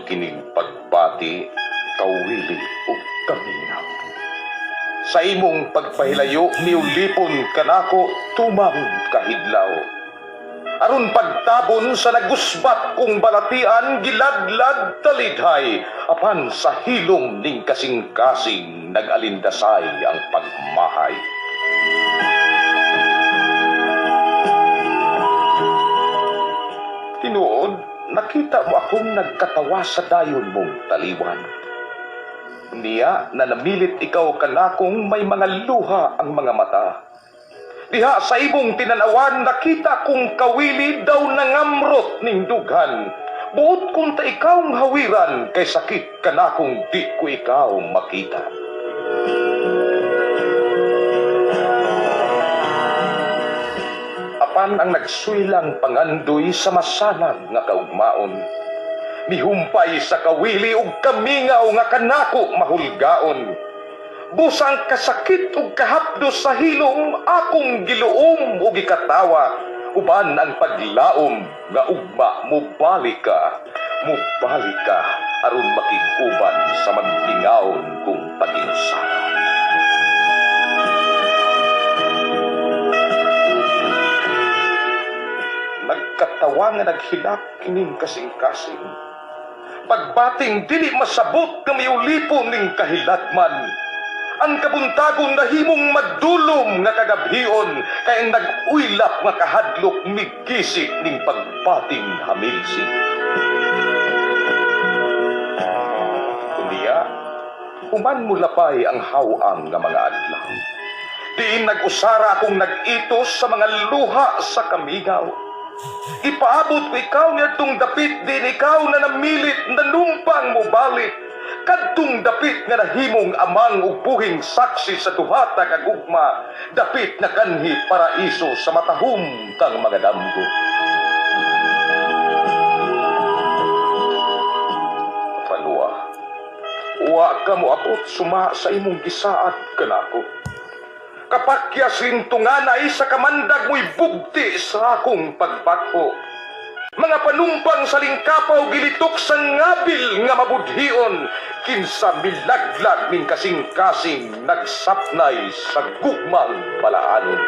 kining pagbati, kawili o kaminaw. Sa imong pagpahilayo, niulipon kanako tumang kahidlaw. Aron pagtabon sa nagusbat kong balatian, gilaglag talidhay, apan sa hilom ning kasing-kasing nagalindasay ang pagmahay. Tinuod, nakita mo akong nagkatawa sa dayon mong taliwan. Niya na namilit ikaw kanakong may mga luha ang mga mata. Diha sa imong tinanawan, nakita kong kawili daw nangamrot ning dughan. Buot kung ta ikawng hawiran, kay sakit kanakong di ko ikaw makita. Apan ang nagsuilang pangandoy sa masanag nga kaugmaon. Mihumpay sa kawili ug kamingaw nga kanako mahulgaon. Busang kasakit ug kahapdos sa hilom, akong giluom ug gikatawa. Uban ang paglaom nga ugma mubalik ka aron makiguban sa maglingaon kong paginsara. Nagkatawa nga naghilak kining kasing-kasing. Pagbating dili masabot nga miulipon ning kahilagman. Ang kabuntagon na himong madulom nga kagabhion, kay nag-uylap nga kahadlok migisik ning pagbating hamilsik. Kunya, human mulapay ang hawang nga mga adlaw. Diin nag-usara akong nag-itos sa mga luha sa kamingaw. Ipaabot ko ikaw niyadtong dapit, din ikaw na namilit nanumpang mo balik. Kadtong dapit nga nahimong amang ug buhing saksi sa tuhata kag ugma, dapit na kanhi paraiso sa matahum kang mga damgo. Palua, uwa ka mo abot suma sa imong gisaad kanako. Kapakyas rintunganay sa kamandag mo'y bugti sa akong pagbakho. Mga panumpang sa lingkapaw gilitok sa ngabil nga mabudhion, kinsa milaglag ning kasing-kasing nagsapnay sa gugmang balaanon.